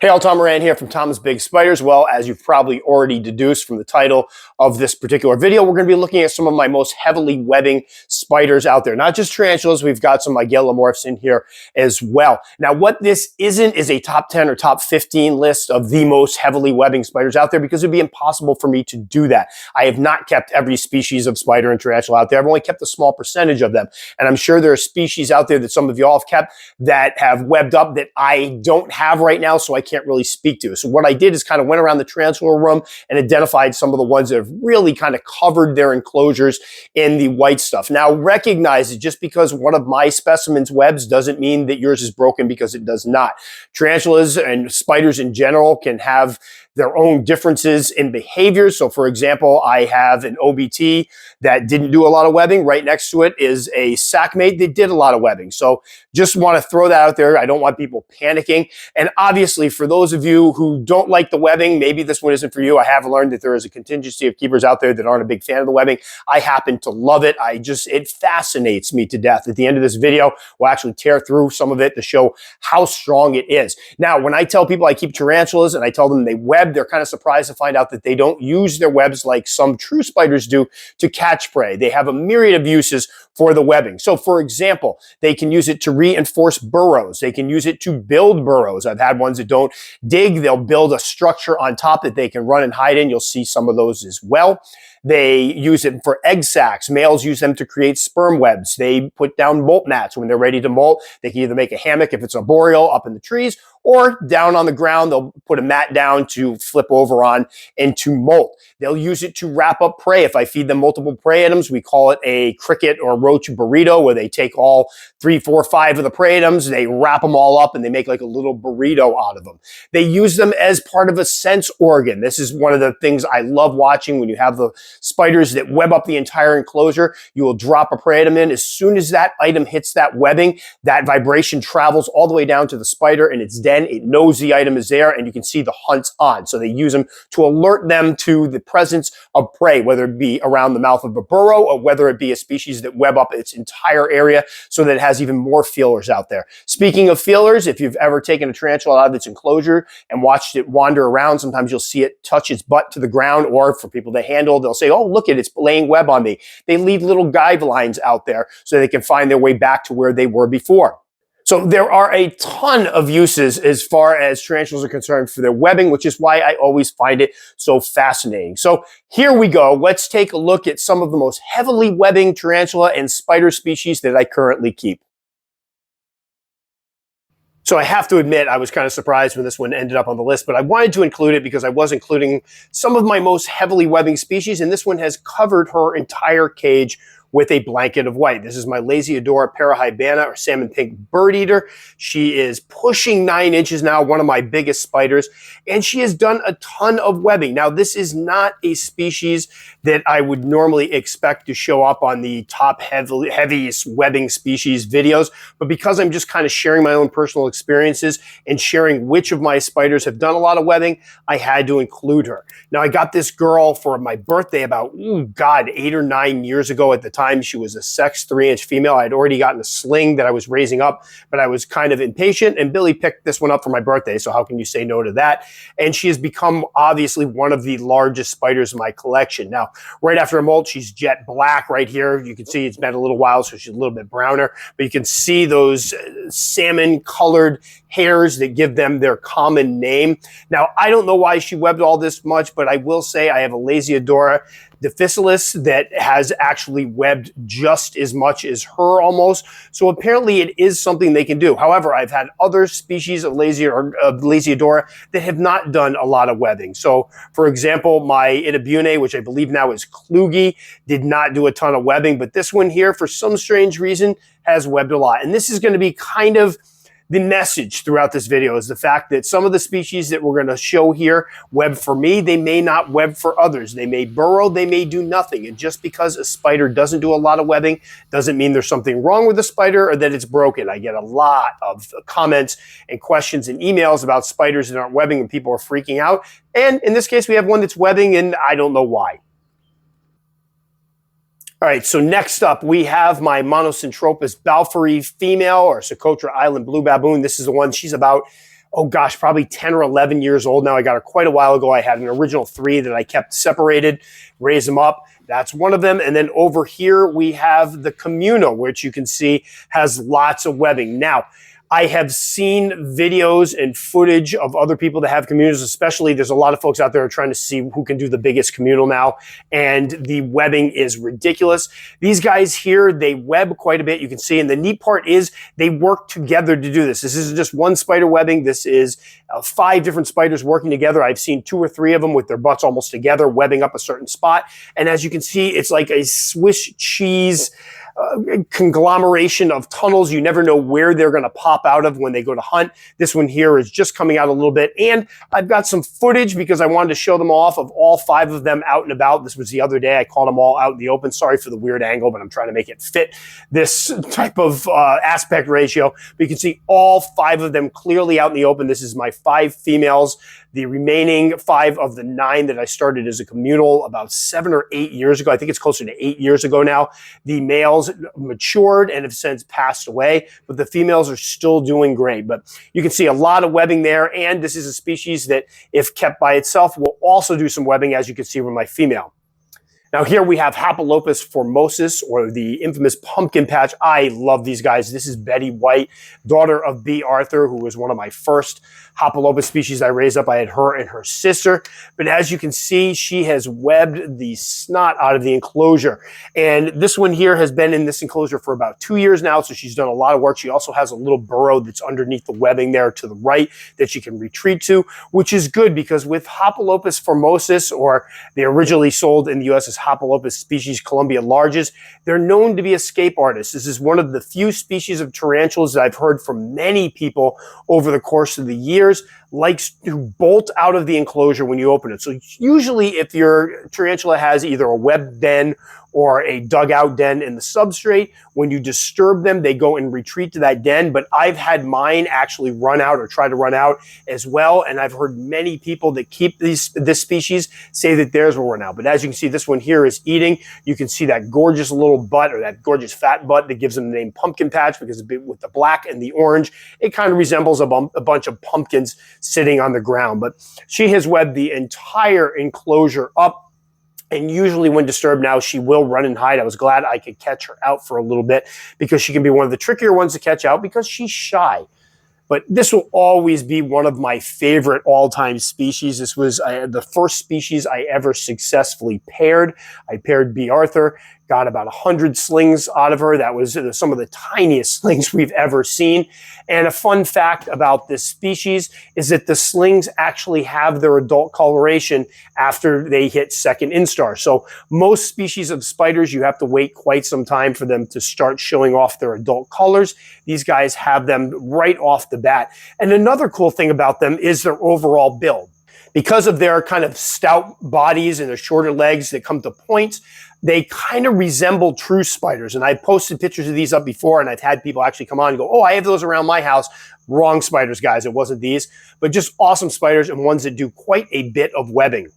Hey all, Tom Moran here from Tom's Big Spiders. Well, as you've probably already deduced from the title of this particular video, we're going to be looking at some of my most heavily webbing spiders out there. Not just tarantulas, we've got some mygalomorphs in here as well. Now, what this isn't is a top 10 or top 15 list of the most heavily webbing spiders out there, because it would be impossible for me to do that. I have not kept every species of spider and tarantula out there. I've only kept a small percentage of them. And I'm sure there are species out there that some of y'all have kept that have webbed up that I don't have right now, so I can't really speak to. So what I did is kind of went around the tarantula room and identified some of the ones that have really kind of covered their enclosures in the white stuff. Now, recognize that just because one of my specimens webs doesn't mean that yours is broken, because it does not. Tarantulas and spiders in general can have their own differences in behavior. So for example, I have an OBT that didn't do a lot of webbing. Right next to it is a sackmate that did a lot of webbing. So just want to throw that out there. I don't want people panicking. And obviously, for those of you who don't like the webbing, maybe this one isn't for you. I have learned that there is a contingency of keepers out there that aren't a big fan of the webbing. I happen to love it. It fascinates me to death. At the end of this video, we'll actually tear through some of it to show how strong it is. Now, when I tell people I keep tarantulas and I tell them they web, they're kind of surprised to find out that they don't use their webs like some true spiders do to catch prey. They have a myriad of uses for the webbing. So for example, they can use it to reinforce burrows. They can use it to build burrows. I've had ones that don't dig. They'll build a structure on top that they can run and hide in. You'll see some of those as well. They use it for egg sacs. Males use them to create sperm webs. They put down molt mats when they're ready to molt. They can either make a hammock if it's a boreal up in the trees, or down on the ground, they'll put a mat down to flip over on and to molt. They'll use it to wrap up prey. If I feed them multiple prey items, we call it a cricket or roach burrito, where they take all 3, 4, 5 of the prey items, they wrap them all up, and they make like a little burrito out of them. They use them as part of a sense organ. This is one of the things I love watching when you have the spiders that web up the entire enclosure. You will drop a prey item in. As soon as that item hits that webbing, that vibration travels all the way down to the spider and its den. It knows the item is there, and you can see the hunt's on. So they use them to alert them to the presence of prey, whether it be around the mouth of a burrow or whether it be a species that web up its entire area so that it has even more feelers out there. Speaking of feelers, if you've ever taken a tarantula out of its enclosure and watched it wander around, sometimes you'll see it touch its butt to the ground, or for people to handle, they'll say, oh, look at it, it's laying web on me. They leave little guidelines out there so they can find their way back to where they were before. So there are a ton of uses as far as tarantulas are concerned for their webbing, which is why I always find it so fascinating. So here we go. Let's take a look at some of the most heavily webbing tarantula and spider species that I currently keep. So I have to admit, I was kind of surprised when this one ended up on the list, but I wanted to include it because I was including some of my most heavily webbing species, and this one has covered her entire cage with a blanket of white. This is my lazy Adora parahybana, or salmon pink bird eater. She is pushing 9 inches now, one of my biggest spiders, and she has done a ton of webbing. Now, this is not a species that I would normally expect to show up on the top heaviest webbing species videos, but because I'm just kind of sharing my own personal experiences and sharing which of my spiders have done a lot of webbing, I had to include her. Now, I got this girl for my birthday about, 8 or 9 years ago. At the time, she was a sex 3-inch female. I had already gotten a sling that I was raising up, but I was kind of impatient, and Billy picked this one up for my birthday, so how can you say no to that? And she has become obviously one of the largest spiders in my collection. Now, right after a molt, she's jet black right here. You can see it's been a little while, so she's a little bit browner, but you can see those salmon colored hairs that give them their common name. Now, I don't know why she webbed all this much, but I will say I have a lazy Adora difficilis that has actually webbed just as much as her almost. So apparently it is something they can do. However, I've had other species of lazy Adora that have not done a lot of webbing. So for example, my Itabune, which I believe now is Kluge, did not do a ton of webbing, but this one here, for some strange reason, has webbed a lot. And this is going to be kind of the message throughout this video, is the fact that some of the species that we're going to show here web for me, they may not web for others. They may burrow, they may do nothing. And just because a spider doesn't do a lot of webbing doesn't mean there's something wrong with the spider or that it's broken. I get a lot of comments and questions and emails about spiders that aren't webbing, and people are freaking out. And in this case, we have one that's webbing, and I don't know why. All right, so next up, we have my Monocentropus balfouri female, or Socotra Island blue baboon. This is the one, she's about oh gosh, probably 10 or 11 years old now. I got her quite a while ago. I had an original 3 that I kept separated, raised them up. That's one of them. And then over here, we have the communal, which you can see has lots of webbing. Now, I have seen videos and footage of other people that have communals, especially there's a lot of folks out there who are trying to see who can do the biggest communal now, and the webbing is ridiculous. These guys here, they web quite a bit, you can see, and the neat part is they work together to do this. This isn't just one spider webbing, this is 5 different spiders working together. I've seen 2 or 3 of them with their butts almost together, webbing up a certain spot, and as you can see, it's like a Swiss cheese conglomeration of tunnels. You never know where they're going to pop out of when they go to hunt. This one here is just coming out a little bit, and I've got some footage because I wanted to show them off of all 5 of them out and about. This was the other day. I caught them all out in the open. Sorry for the weird angle, but I'm trying to make it fit this type of aspect ratio. But you can see all 5 of them clearly out in the open. This is my 5 females. The remaining 5 of the 9 that I started as a communal about 7 or 8 years ago. I think it's closer to 8 years ago now. The males matured and have since passed away, but the females are still doing great. But you can see a lot of webbing there, and this is a species that, if kept by itself, will also do some webbing, as you can see with my female. Now here we have Hapalopus formosus, or the infamous pumpkin patch. I love these guys. This is Betty White, daughter of B. Arthur, who was one of my first Hapalopus species I raised up. I had her and her sister. But as you can see, she has webbed the snot out of the enclosure. And this one here has been in this enclosure for about 2 years now, so she's done a lot of work. She also has a little burrow that's underneath the webbing there to the right that she can retreat to, which is good because with Hapalopus formosus, or they originally sold in the U.S. as Hapalopus species Columbia larges, they're known to be escape artists. This is one of the few species of tarantulas that I've heard from many people over the course of the years likes to bolt out of the enclosure when you open it. So usually if your tarantula has either a webbed den or a dugout den in the substrate, when you disturb them, they go and retreat to that den. But I've had mine actually run out or try to run out as well. And I've heard many people that keep this species say that theirs will run out. But as you can see, this one here is eating. You can see that gorgeous little butt, or that gorgeous fat butt that gives them the name pumpkin patch, because with the black and the orange, it kind of resembles a bunch of pumpkins sitting on the ground. But she has webbed the entire enclosure up. And usually when disturbed now, she will run and hide. I was glad I could catch her out for a little bit because she can be one of the trickier ones to catch out because she's shy. But this will always be one of my favorite all-time species. This was the first species I ever successfully paired. I paired B. Arthur, got about 100 slings out of her. That was some of the tiniest slings we've ever seen. And a fun fact about this species is that the slings actually have their adult coloration after they hit second instar. So most species of spiders, you have to wait quite some time for them to start showing off their adult colors. These guys have them right off the bat. And another cool thing about them is their overall build. Because of their kind of stout bodies and their shorter legs that come to points, they kind of resemble true spiders. And I posted pictures of these up before, and I've had people actually come on and go, oh, I have those around my house. Wrong spiders, guys. It wasn't these, but just awesome spiders, and ones that do quite a bit of webbing.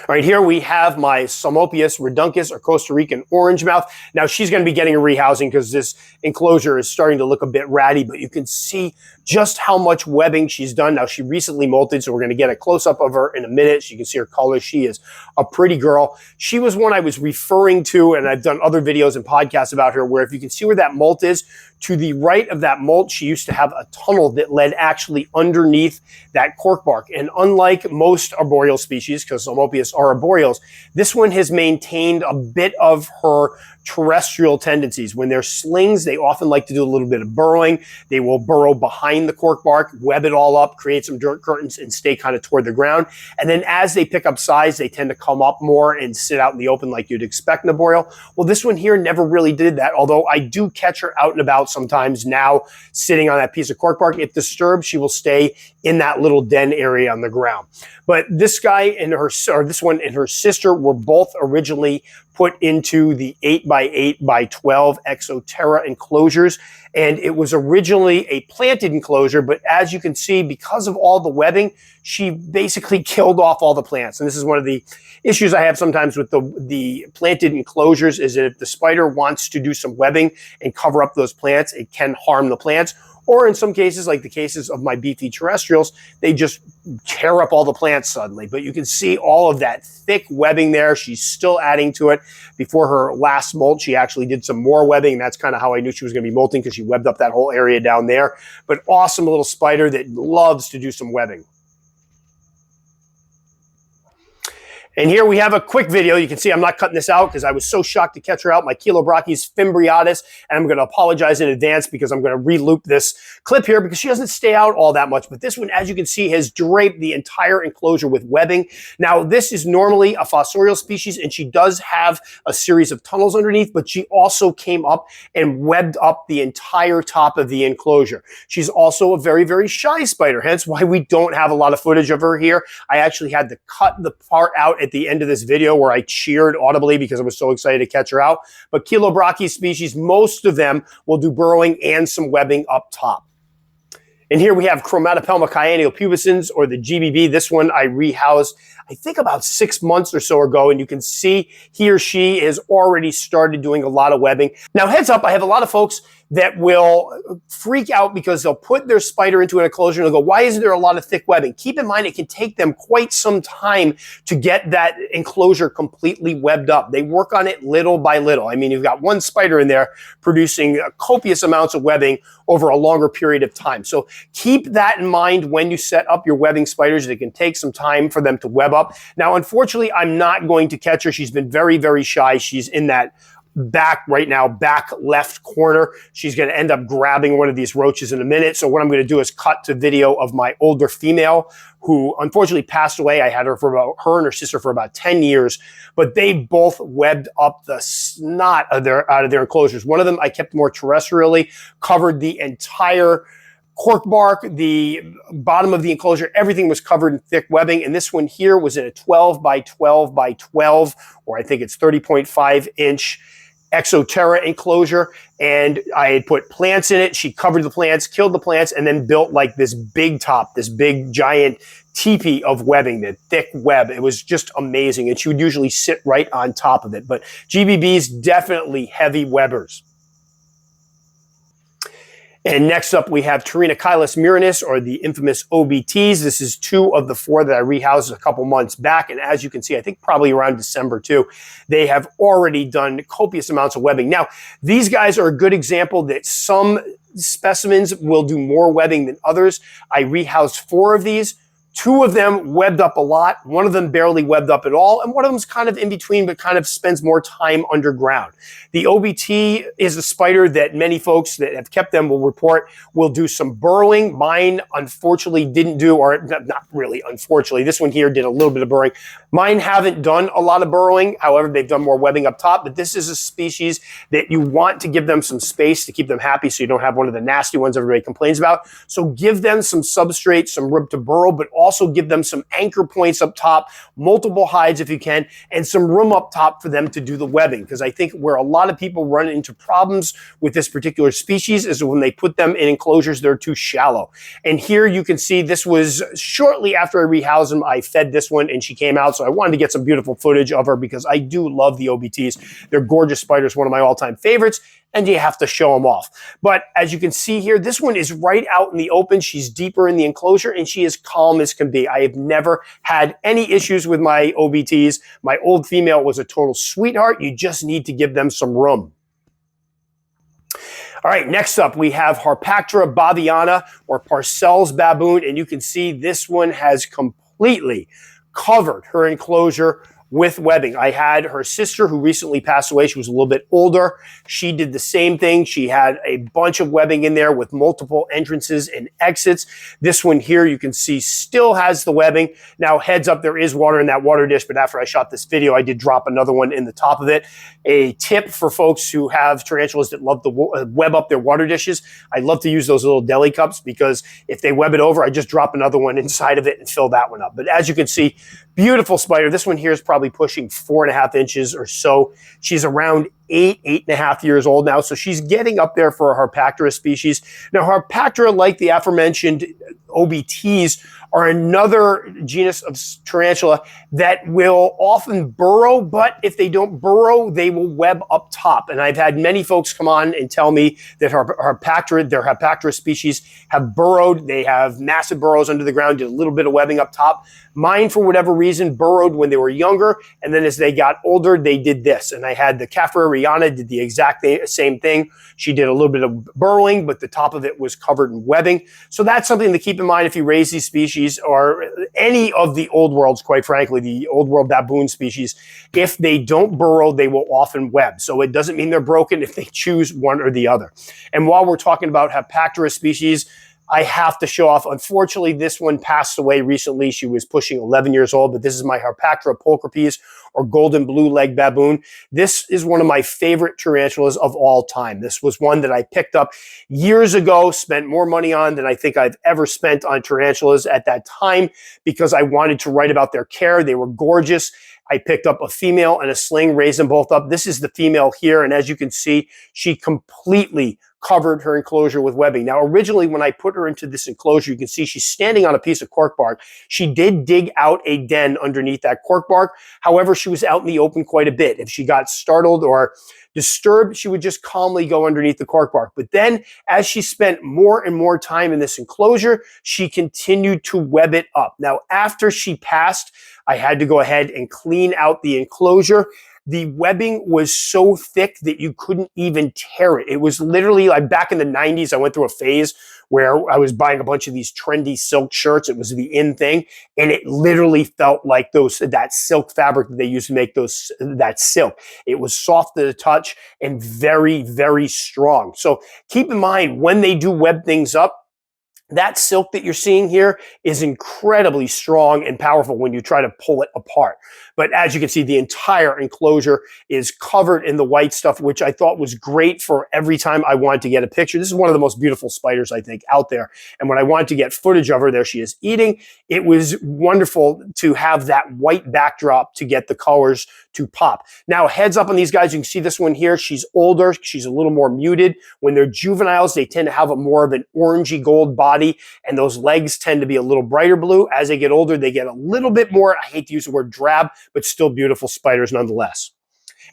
All right, here we have my Psalmopoeus reduncus, or Costa Rican orange mouth. Now she's going to be getting a rehousing because this enclosure is starting to look a bit ratty, but you can see just how much webbing she's done. Now she recently molted, so we're going to get a close-up of her in a minute. So you can see her color. She is a pretty girl. She was one I was referring to, and I've done other videos and podcasts about her, where if you can see where that molt is, to the right of that molt, she used to have a tunnel that led actually underneath that cork bark. And unlike most arboreal species, because Psalmopoeus are arboreals, this one has maintained a bit of her terrestrial tendencies. When they're slings, they often like to do a little bit of burrowing. They will burrow behind the cork bark, web it all up, create some dirt curtains, and stay kind of toward the ground. And then as they pick up size, they tend to come up more and sit out in the open like you'd expect in a boreal. Well, this one here never really did that, although I do catch her out and about sometimes now, sitting on that piece of cork bark. If disturbed, she will stay in that little den area on the ground. But this guy and this one and her sister were both originally put into the 8x8x12 Exoterra enclosures. And it was originally a planted enclosure, but as you can see, because of all the webbing, she basically killed off all the plants. And this is one of the issues I have sometimes with the planted enclosures, is that if the spider wants to do some webbing and cover up those plants, it can harm the plants. or in some cases, like the cases of my beefy terrestrials, they just tear up all the plants suddenly. But you can see all of that thick webbing there. She's still adding to it. Before her last molt, she actually did some more webbing. That's kind of how I knew she was going to be molting, because she webbed up that whole area down there. But awesome little spider that loves to do some webbing. And here we have a quick video. You can see I'm not cutting this out because I was so shocked to catch her out, my Chilobrachys fimbriatus, and I'm going to apologize in advance because I'm going to re-loop this clip here because she doesn't stay out all that much. But this one, as you can see, has draped the entire enclosure with webbing. Now, this is normally a fossorial species, and she does have a series of tunnels underneath, but she also came up and webbed up the entire top of the enclosure. She's also a very, very shy spider, hence why we don't have a lot of footage of her here. I actually had to cut the part out at the end of this video where I cheered audibly because I was so excited to catch her out. But Chilobrachys species, most of them will do burrowing and some webbing up top. And here we have Chromatopelma pubescens, or the GBB. This one I rehoused, I think, about 6 months or so ago, and you can see he or she has already started doing a lot of webbing. Now, heads up, I have a lot of folks that will freak out because they'll put their spider into an enclosure and they'll go, why isn't there a lot of thick webbing? Keep in mind, it can take them quite some time to get that enclosure completely webbed up. They work on it little by little. I mean, you've got one spider in there producing copious amounts of webbing over a longer period of time. So keep that in mind when you set up your webbing spiders. It can take some time for them to web up. Now, unfortunately, I'm not going to catch her. She's been very, very shy. She's in that back right now, back left corner. She's going to end up grabbing one of these roaches in a minute. So what I'm going to do is cut to video of my older female who unfortunately passed away. I had her and her sister for about 10 years, but they both webbed up the snot of out of their enclosures. One of them I kept more terrestrially, covered the entire cork bark, the bottom of the enclosure, everything was covered in thick webbing. And this one here was in a 12 by 12 by 12, or I think it's 30.5 inch Exoterra enclosure, and I had put plants in it. She covered the plants, killed the plants, and then built like this big top, this big giant teepee of webbing, that thick web. It was just amazing, and she would usually sit right on top of it. But GBBs, definitely heavy webbers. And next up, we have Terina Murinus, or the infamous OBTs. This is 2 of the 4 that I rehoused a couple months back. And as you can see, I think probably around December too, they have already done copious amounts of webbing. Now, these guys are a good example that some specimens will do more webbing than others. I rehoused 4 of these. 2 of them webbed up a lot. 1 of them barely webbed up at all. And 1 of them's kind of in between, but kind of spends more time underground. The OBT is a spider that many folks that have kept them will report will do some burrowing. Mine, unfortunately, didn't do, or not really unfortunately. This one here did a little bit of burrowing. Mine haven't done a lot of burrowing. However, they've done more webbing up top. But this is a species that you want to give them some space to keep them happy so you don't have one of the nasty ones everybody complains about. So give them some substrate, some room to burrow, but also give them some anchor points up top, multiple hides if you can, and some room up top for them to do the webbing. Because I think where a lot of people run into problems with this particular species is when they put them in enclosures that are too shallow. And here you can see this was shortly after I rehoused them. I fed this one and she came out. So I wanted to get some beautiful footage of her because I do love the OBTs. They're gorgeous spiders, one of my all-time favorites, and you have to show them off. But as you can see here, this one is right out in the open. She's deeper in the enclosure and she is calm as can be. I have never had any issues with my OBTs. My old female was a total sweetheart. You just need to give them some room. All right, next up we have Hapatra bavana, or Parcells baboon, and you can see this one has completely covered her enclosure with webbing. I had her sister who recently passed away. She was a little bit older. She did the same thing. She had a bunch of webbing in there with multiple entrances and exits. This one here you can see still has the webbing. Now, heads up, there is water in that water dish, but after I shot this video, I did drop another one in the top of it. A tip for folks who have tarantulas that love to web up their water dishes, I love to use those little deli cups because if they web it over, I just drop another one inside of it and fill that one up. But as you can see, beautiful spider. This one here is probably pushing 4.5 inches or so. She's around 8.5 years old now. So she's getting up there for a Harpactra species. Now, Harpactra, like the aforementioned OBTs, are another genus of tarantula that will often burrow, but if they don't burrow, they will web up top. And I've had many folks come on and tell me that their Harpactra species have burrowed. They have massive burrows under the ground, did a little bit of webbing up top. Mine, for whatever reason, burrowed when they were younger, and then as they got older, they did this. And I had the Caffrariana did the exact same thing. She did a little bit of burrowing, but the top of it was covered in webbing. So that's something to keep in mind if you raise these species, or any of the old worlds, quite frankly, the old world baboon species. If they don't burrow, they will often web. So it doesn't mean they're broken if they choose one or the other. And while we're talking about Hapatra species, I have to show off. Unfortunately, this one passed away recently. She was pushing 11 years old, but this is my Harpatra pulchripes, or golden blue leg baboon. This is one of my favorite tarantulas of all time. This was one that I picked up years ago, spent more money on than I think I've ever spent on tarantulas at that time, because I wanted to write about their care. They were gorgeous. I picked up a female and a sling, raised them both up. This is the female here, and as you can see, she completely covered her enclosure with webbing. Now, originally, when I put her into this enclosure, you can see she's standing on a piece of cork bark. She did dig out a den underneath that cork bark. However, she was out in the open quite a bit. If she got startled or disturbed, she would just calmly go underneath the cork bark. But then, as she spent more and more time in this enclosure, she continued to web it up. Now, after she passed, I had to go ahead and clean out the enclosure. The webbing was so thick that you couldn't even tear it. It was literally like back in the 90s, I went through a phase where I was buying a bunch of these trendy silk shirts. It was the in thing, and it literally felt like that silk fabric that they used to make that silk. It was soft to the touch and very, very strong. So keep in mind, when they do web things up, that silk that you're seeing here is incredibly strong and powerful when you try to pull it apart. But as you can see, the entire enclosure is covered in the white stuff, which I thought was great for every time I wanted to get a picture. This is one of the most beautiful spiders, I think, out there. And when I wanted to get footage of her, there she is eating. It was wonderful to have that white backdrop to get the colors to pop. Now, heads up on these guys. You can see this one here. She's older. She's a little more muted. When they're juveniles, they tend to have a more of an orangey gold body, and those legs tend to be a little brighter blue. As they get older, they get a little bit more, I hate to use the word drab, but still beautiful spiders nonetheless.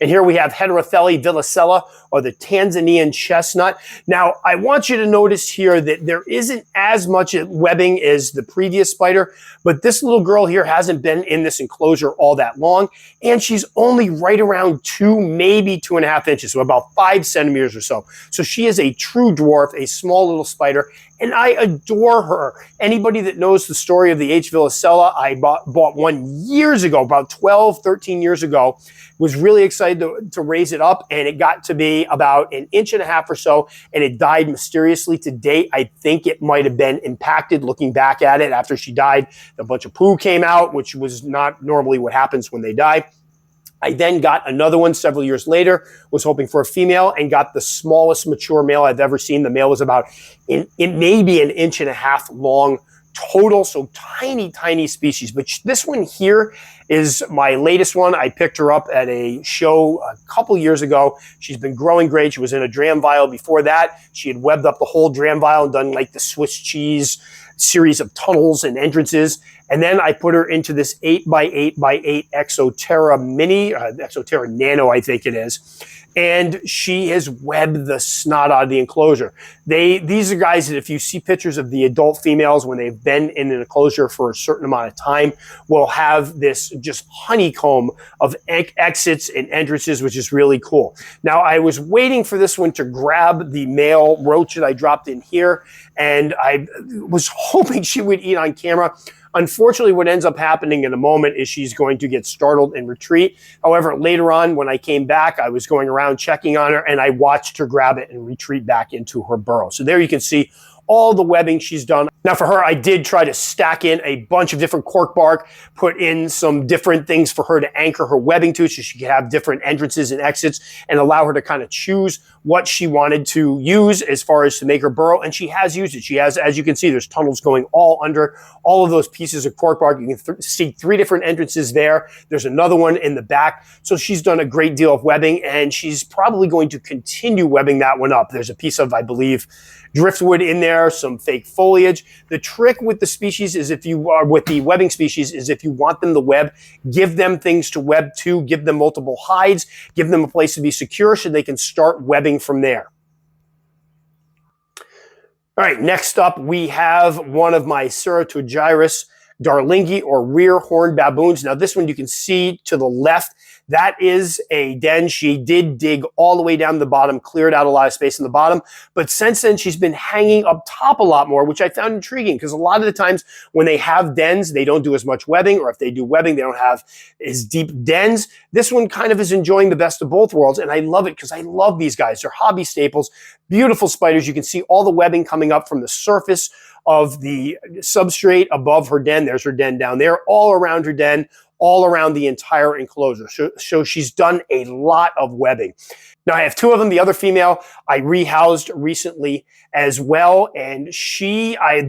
And here we have Heterofelli Vella, or the Tanzanian chestnut. Now, I want you to notice here that there isn't as much webbing as the previous spider, but this little girl here hasn't been in this enclosure all that long, and she's only right around 2, maybe 2.5 inches, so about 5 centimeters or so. So she is a true dwarf, a small little spider, and I adore her. Anybody that knows the story of the H. villicella, I bought one years ago, about 12, 13 years ago, was really excited to raise it up, and it got to be about 1.5 inches or so, and it died mysteriously. To date, I think it might have been impacted. Looking back at it, after she died, a bunch of poo came out, which was not normally what happens when they die. I then got another one several years later, was hoping for a female, and got the smallest mature male I've ever seen. The male was about maybe 1.5 inches long total, so tiny, tiny species. But this one here is my latest one. I picked her up at a show a couple years ago. She's been growing great. She was in a dram vial before that. She had webbed up the whole dram vial and done like the Swiss cheese series of tunnels and entrances. And then I put her into this 8x8x8 Exoterra Mini, Exoterra Nano, I think it is. And she has webbed the snot out of the enclosure. These are guys that if you see pictures of the adult females when they've been in an enclosure for a certain amount of time, will have this just honeycomb of exits and entrances, which is really cool. Now, I was waiting for this one to grab the male roach that I dropped in here, and I was hoping she would eat on camera. Unfortunately, what ends up happening in a moment is she's going to get startled and retreat. However, later on, when I came back, I was going around checking on her, and I watched her grab it and retreat back into her burrow. So there you can see all the webbing she's done. Now for her, I did try to stack in a bunch of different cork bark, put in some different things for her to anchor her webbing to so she could have different entrances and exits and allow her to kind of choose what she wanted to use as far as to make her burrow. And she has used it. She has, as you can see, there's tunnels going all under all of those pieces of cork bark. You can see 3 different entrances there. There's another one in the back. So she's done a great deal of webbing, and she's probably going to continue webbing that one up. There's a piece of, I believe, driftwood in there, some fake foliage. The trick with the species is if you are with the webbing species is if you want them to web, give them things to web to, give them multiple hides, give them a place to be secure so they can start webbing from there. All right, next up we have one of my Sertogyrus Marali or rear horned baboons. Now this one you can see to the left. That is a den. She did dig all the way down to the bottom, cleared out a lot of space in the bottom. But since then, she's been hanging up top a lot more, which I found intriguing because a lot of the times when they have dens, they don't do as much webbing, or if they do webbing, they don't have as deep dens. This one kind of is enjoying the best of both worlds, and I love it because I love these guys. They're hobby staples, beautiful spiders. You can see all the webbing coming up from the surface of the substrate above her den. There's her den down there, all around her den, all around the entire enclosure. So she's done a lot of webbing. Now I have 2 of them. The other female I rehoused recently as well. And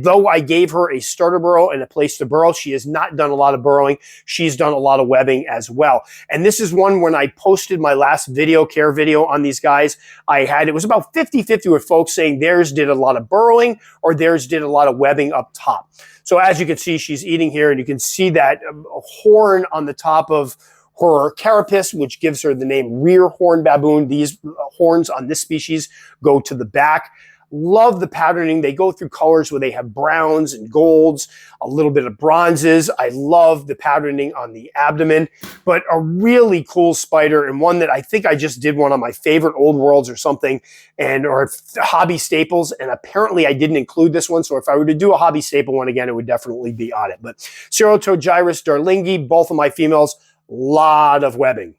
though I gave her a starter burrow and a place to burrow, she has not done a lot of burrowing. She's done a lot of webbing as well. And this is one when I posted my last care video on these guys, it was about 50-50 with folks saying theirs did a lot of burrowing or theirs did a lot of webbing up top. So as you can see, she's eating here, and you can see that horn on the top of her carapace, which gives her the name rear horned baboon. These horns on this species go to the back. Love the patterning. They go through colors where they have browns and golds, a little bit of bronzes. I love the patterning on the abdomen, but a really cool spider, and one that I think I just did one on my favorite old worlds or something, or hobby staples, and apparently I didn't include this one. So if I were to do a hobby staple one again, it would definitely be on it. But Sertogyrus Marali, both of my females, lot of webbing.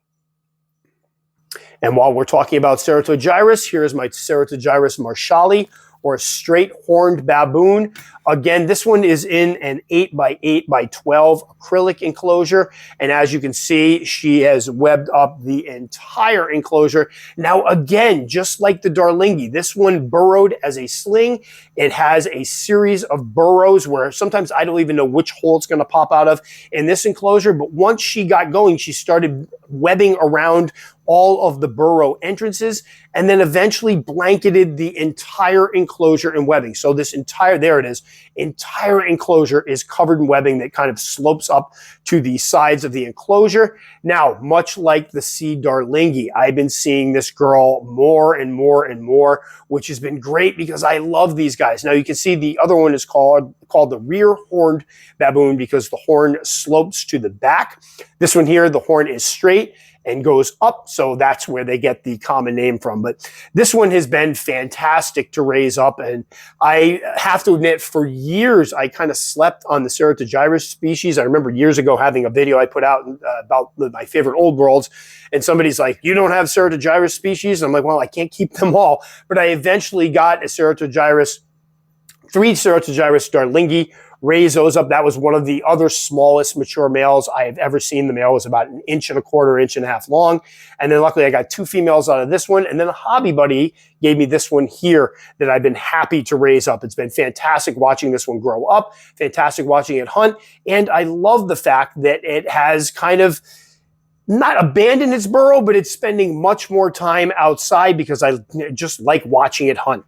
And while we're talking about Sertogyrus, here's my Sertogyrus Marali, or straight horned baboon. Again, this one is in an 8x8x12 acrylic enclosure. And as you can see, she has webbed up the entire enclosure. Now, again, just like the Marali, this one burrowed as a sling. It has a series of burrows where sometimes I don't even know which hole it's going to pop out of in this enclosure. But once she got going, she started webbing around all of the burrow entrances, and then eventually blanketed the entire enclosure in webbing. So this there it is, entire enclosure is covered in webbing that kind of slopes up to the sides of the enclosure. Now, much like the C. Marali, I've been seeing this girl more and more and more, which has been great because I love these guys. Now you can see the other one is called the rear horned baboon because the horn slopes to the back. This one here, the horn is straight and goes up, so that's where they get the common name from. But this one has been fantastic to raise up, and I have to admit, for years, I kind of slept on the Sertogyrus species. I remember years ago having a video I put out about my favorite old worlds, and somebody's like, you don't have Sertogyrus species? And I'm like, well, I can't keep them all. But I eventually got a 3 Sertogyrus Marali, raise those up. That was one of the other smallest mature males I have ever seen. The male was about 1.25 inches, 1.5 inches long. And then luckily I got 2 females out of this one. And then a hobby buddy gave me this one here that I've been happy to raise up. It's been fantastic watching this one grow up, fantastic watching it hunt. And I love the fact that it has kind of not abandoned its burrow, but it's spending much more time outside because I just like watching it hunt.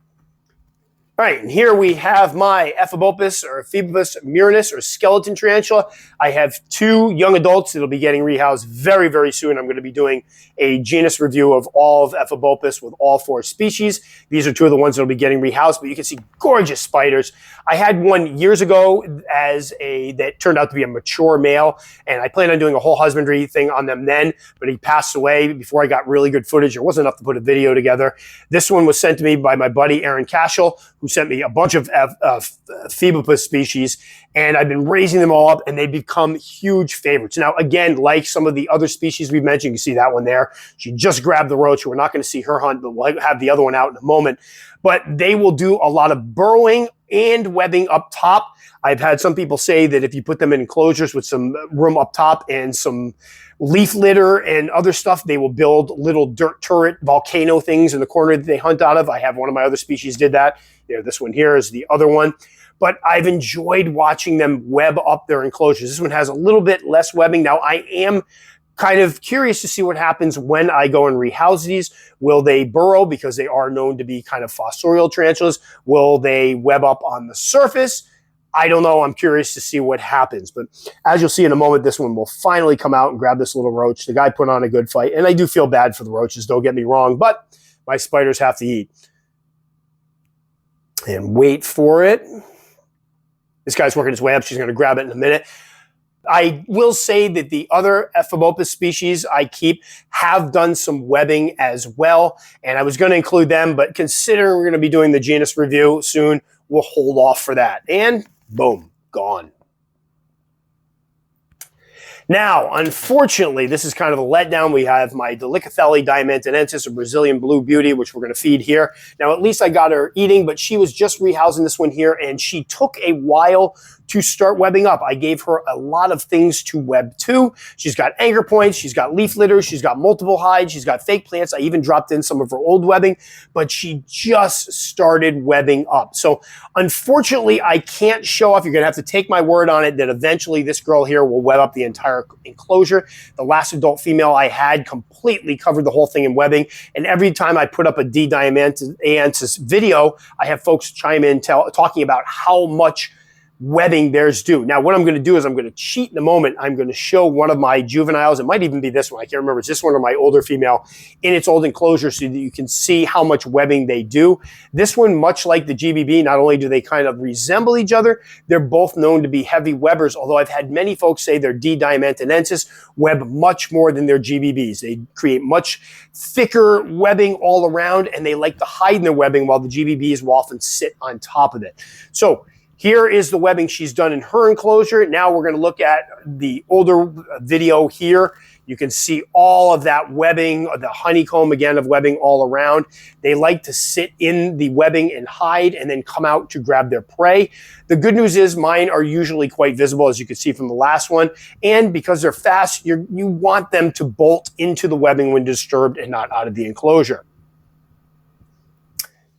All right, and here we have my Hapalopus or Fibus Murinus or skeleton tarantula. I have 2 young adults that'll be getting rehoused very, very soon. I'm going to be doing a genus review of all of Hapalopus with all 4 species. These are 2 of the ones that'll be getting rehoused, but you can see gorgeous spiders. I had one years ago that turned out to be a mature male, and I planned on doing a whole husbandry thing on them then, but he passed away before I got really good footage. There wasn't enough to put a video together. This one was sent to me by my buddy Aaron Cashel, who sent me a bunch of Fibus species, and I've been raising them all up, and they've become huge favorites. Now, again, like some of the other species we've mentioned, you can see that one there. She just grabbed the roach. We're not going to see her hunt, but we'll have the other one out in a moment. But they will do a lot of burrowing and webbing up top. I've had some people say that if you put them in enclosures with some room up top and some leaf litter and other stuff, they will build little dirt turret volcano things in the corner that they hunt out of. I have one of my other species did that. This one here is the other one. But I've enjoyed watching them web up their enclosures. This one has a little bit less webbing. Now, I am kind of curious to see what happens when I go and rehouse these. Will they burrow because they are known to be kind of fossorial tarantulas? Will they web up on the surface? I don't know. I'm curious to see what happens. But as you'll see in a moment, this one will finally come out and grab this little roach. The guy put on a good fight. And I do feel bad for the roaches, don't get me wrong. But my spiders have to eat. And wait for it. This guy's working his way up. She's going to grab it in a minute. I will say that the other Hapalopus species I keep have done some webbing as well. And I was going to include them. But considering we're going to be doing the genus review soon, we'll hold off for that. And boom, gone. Now, unfortunately, this is kind of a letdown. We have my Heterofelli diamantinensis, a Brazilian blue beauty, which we're going to feed here. Now, at least I got her eating, but she was just rehousing this one here, and she took a while to start webbing up. I gave her a lot of things to web to. She's got anchor points, she's got leaf litters, she's got multiple hides, she's got fake plants. I even dropped in some of her old webbing, but she just started webbing up. So unfortunately, I can't show off. You're gonna have to take my word on it that eventually this girl here will web up the entire enclosure. The last adult female I had completely covered the whole thing in webbing, and every time I put up a diamantinensis video, I have folks chime in talking about how much webbing theirs do. Now, what I'm going to do is I'm going to cheat in a moment. I'm going to show one of my juveniles. It might even be this one. I can't remember. It's this one or my older female in its old enclosure so that you can see how much webbing they do. This one, much like the GBB, not only do they kind of resemble each other, they're both known to be heavy webbers, although I've had many folks say their D. diamantinensis web much more than their GBBs. They create much thicker webbing all around, and they like to hide in their webbing while the GBBs will often sit on top of it. So here is the webbing she's done in her enclosure. Now we're going to look at the older video here. You can see all of that webbing, the honeycomb again of webbing all around. They like to sit in the webbing and hide and then come out to grab their prey. The good news is mine are usually quite visible, as you can see from the last one. And because they're fast, you want them to bolt into the webbing when disturbed and not out of the enclosure.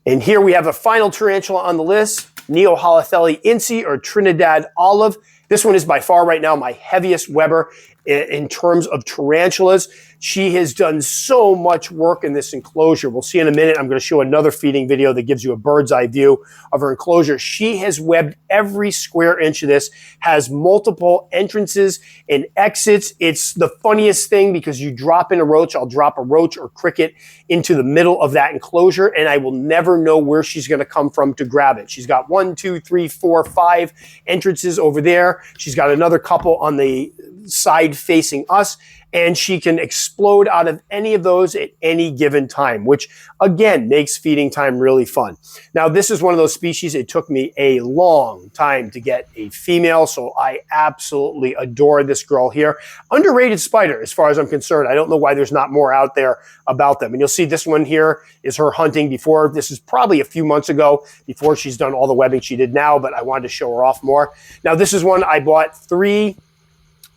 And here we have a final tarantula on the list. Heterofelli Inci, or Trinidad olive. This one is by far right now my heaviest webber in terms of tarantulas. She has done so much work in this enclosure. We'll see in a minute. I'm going to show another feeding video that gives you a bird's eye view of her enclosure. She has webbed every square inch of this, has multiple entrances and exits. It's the funniest thing because you drop in a roach, I'll drop a roach or cricket into the middle of that enclosure, and I will never know where she's going to come from to grab it. She's got 1, 2, 3, 4, 5 entrances over there. She's got another couple on the side facing us, and she can explode out of any of those at any given time, which again makes feeding time really fun. Now, this is one of those species, it took me a long time to get a female, so I absolutely adore this girl here. Underrated spider as far as I'm concerned. I don't know why there's not more out there about them. And you'll see this one here is her hunting before. This is probably a few months ago before she's done all the webbing she did now, but I wanted to show her off more. Now, this is one I bought 3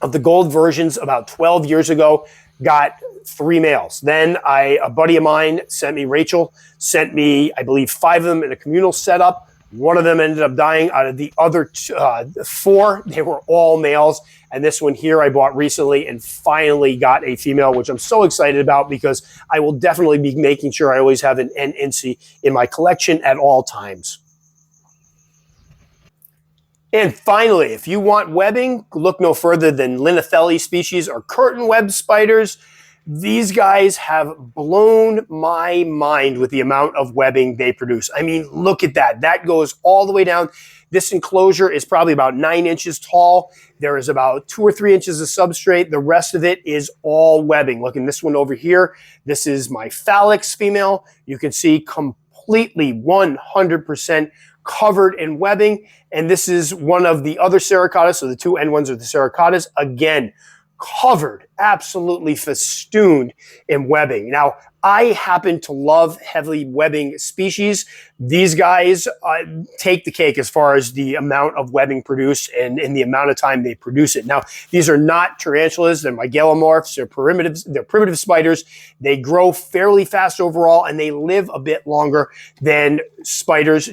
of the gold versions about 12 years ago, got 3 males. Then a buddy of mine sent me, Rachel, sent me, I believe, 5 of them in a communal setup. One of them ended up dying. Out of the other 4, they were all males. And this one here I bought recently and finally got a female, which I'm so excited about because I will definitely be making sure I always have an N Inci in my collection at all times. And finally, if you want webbing, look no further than Heterofelli species or curtain web spiders. These guys have blown my mind with the amount of webbing they produce. I mean, look at that. That goes all the way down. This enclosure is probably about 9 inches tall. There is about 2 or 3 inches of substrate. The rest of it is all webbing. Look in this one over here. This is my Phalanx female. You can see completely 100% covered in webbing. And this is one of the other Sericatas, so the 2 end ones are the Sericatas. Again, covered, absolutely festooned in webbing. Now, I happen to love heavily webbing species. These guys take the cake as far as the amount of webbing produced and in the amount of time they produce it. Now, these are not tarantulas. They're mygalomorphs. They're primitive spiders. They grow fairly fast overall, and they live a bit longer than spiders,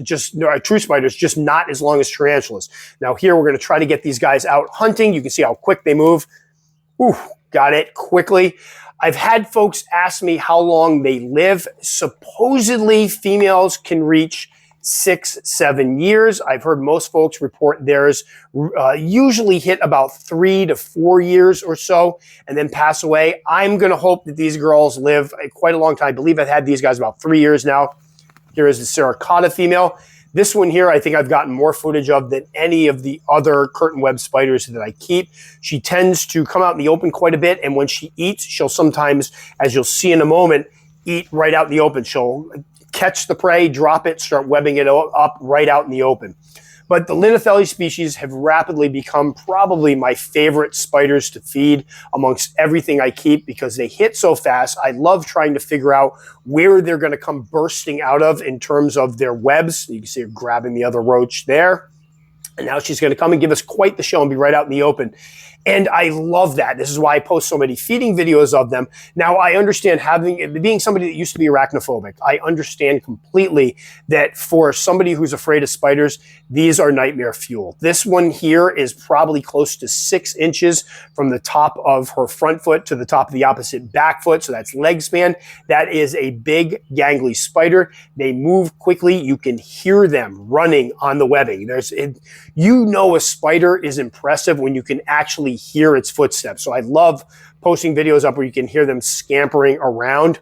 true spiders, just not as long as tarantulas. Now, here we're going to try to get these guys out hunting. You can see how quick they move. Ooh, got it quickly. I've had folks ask me how long they live. Supposedly, females can reach 6-7 years. I've heard most folks report theirs usually hit about 3 to 4 years or so and then pass away. I'm going to hope that these girls live quite a long time. I believe I've had these guys about 3 years now. Here is the Sertogyrus female. This one here, I think I've gotten more footage of than any of the other curtain web spiders that I keep. She tends to come out in the open quite a bit, and when she eats, she'll sometimes, as you'll see in a moment, eat right out in the open. She'll catch the prey, drop it, start webbing it up right out in the open. But the Heterofelli species have rapidly become probably my favorite spiders to feed amongst everything I keep because they hit so fast. I love trying to figure out where they're going to come bursting out of in terms of their webs. You can see her grabbing the other roach there. And now she's going to come and give us quite the show and be right out in the open. And I love that. This is why I post so many feeding videos of them. Now, I understand being somebody that used to be arachnophobic, I understand completely that for somebody who's afraid of spiders, these are nightmare fuel. This one here is probably close to 6 inches from the top of her front foot to the top of the opposite back foot. So that's leg span. That is a big, gangly spider. They move quickly. You can hear them running on the webbing. You know a spider is impressive when you can actually hear its footsteps. So I love posting videos up where you can hear them scampering around.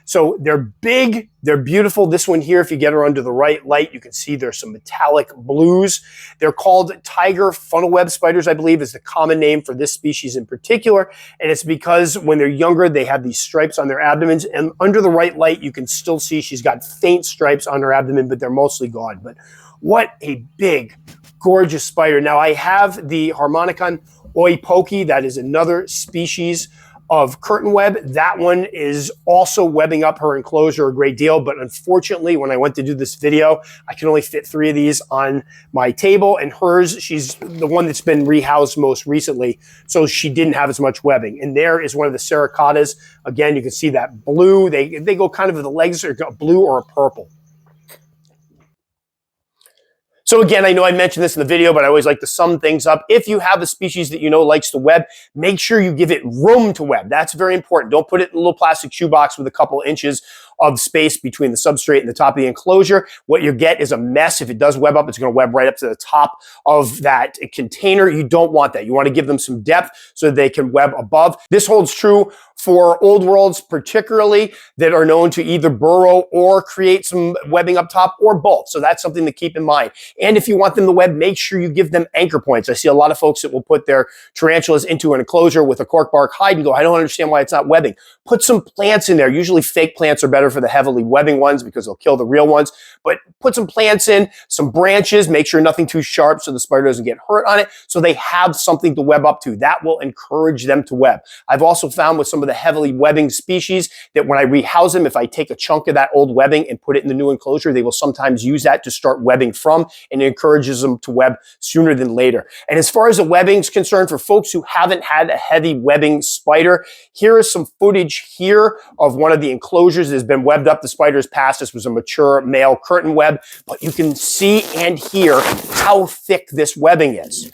So they're big, they're beautiful. This one here, if you get her under the right light, you can see there's some metallic blues. They're called tiger funnel web spiders, I believe is the common name for this species in particular. And it's because when they're younger, they have these stripes on their abdomens. And under the right light, you can still see she's got faint stripes on her abdomen, but they're mostly gone. But what a big, gorgeous spider. Now I have the Harmonicon oipoki. That is another species of curtain web. That one is also webbing up her enclosure a great deal, but unfortunately, when I went to do this video, I can only fit 3 of these on my table, and hers, she's the one that's been rehoused most recently, so she didn't have as much webbing. And there is one of the Sertogyrus. Again, you can see that blue. They go kind of, the legs are blue or a purple. So again, I know I mentioned this in the video, but I always like to sum things up. If you have a species that you know likes to web, make sure you give it room to web. That's very important. Don't put it in a little plastic shoebox with a couple inches of space between the substrate and the top of the enclosure. What you get is a mess. If it does web up, it's going to web right up to the top of that container. You don't want that. You want to give them some depth so that they can web above. This holds true for old worlds, particularly that are known to either burrow or create some webbing up top or both. So that's something to keep in mind. And if you want them to web, make sure you give them anchor points. I see a lot of folks that will put their tarantulas into an enclosure with a cork bark hide and go, I don't understand why it's not webbing. Put some plants in there. Usually fake plants are better for the heavily webbing ones because they'll kill the real ones. But put some plants in, some branches, make sure nothing too sharp so the spider doesn't get hurt on it, so they have something to web up to. That will encourage them to web. I've also found with some of the heavily webbing species that when I rehouse them, if I take a chunk of that old webbing and put it in the new enclosure, they will sometimes use that to start webbing from, and it encourages them to web sooner than later. And as far as the webbing is concerned, for folks who haven't had a heavy webbing spider, here is some footage here of one of the enclosures that has been webbed up. The spider's passed. This was a mature male curtain web, but you can see and hear how thick this webbing is.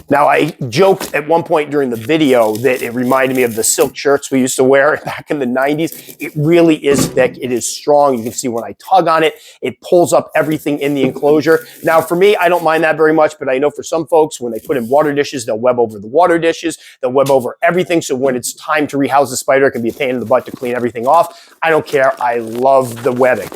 Now, I joked at one point during the video that it reminded me of the silk shirts we used to wear back in the 90s. It really is thick. It is strong. You can see when I tug on it, it pulls up everything in the enclosure. Now, for me, I don't mind that very much, but I know for some folks, when they put in water dishes, they'll web over the water dishes. They'll web over everything. So when it's time to rehouse the spider, it can be a pain in the butt to clean everything off. I don't care. I love the webbing.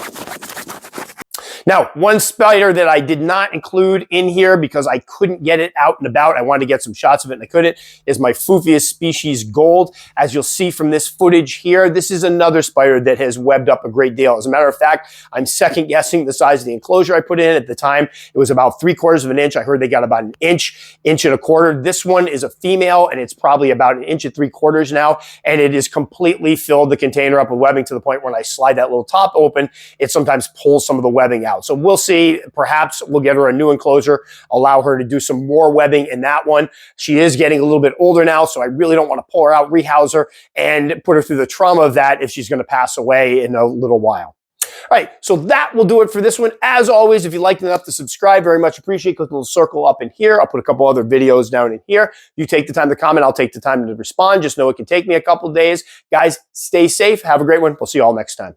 Now, one spider that I did not include in here because I couldn't get it out and about, I wanted to get some shots of it and I couldn't, is my Fufius species gold. As you'll see from this footage here, this is another spider that has webbed up a great deal. As a matter of fact, I'm second guessing the size of the enclosure I put in. At the time, it was about 3/4 of an inch. I heard they got about an inch, inch and a quarter. This one is a female and it's probably about 1 3/4 inches now, and it is completely filled the container up with webbing to the point when I slide that little top open, it sometimes pulls some of the webbing out. So we'll see. Perhaps we'll get her a new enclosure, allow her to do some more webbing in that one. She is getting a little bit older now, so I really don't want to pull her out, rehouse her, and put her through the trauma of that if she's going to pass away in a little while. All right, so that will do it for this one. As always, if you liked enough to subscribe, very much appreciate it. Click the little circle up in here. I'll put a couple other videos down in here. You take the time to comment, I'll take the time to respond. Just know it can take me a couple of days. Guys, stay safe. Have a great one. We'll see you all next time.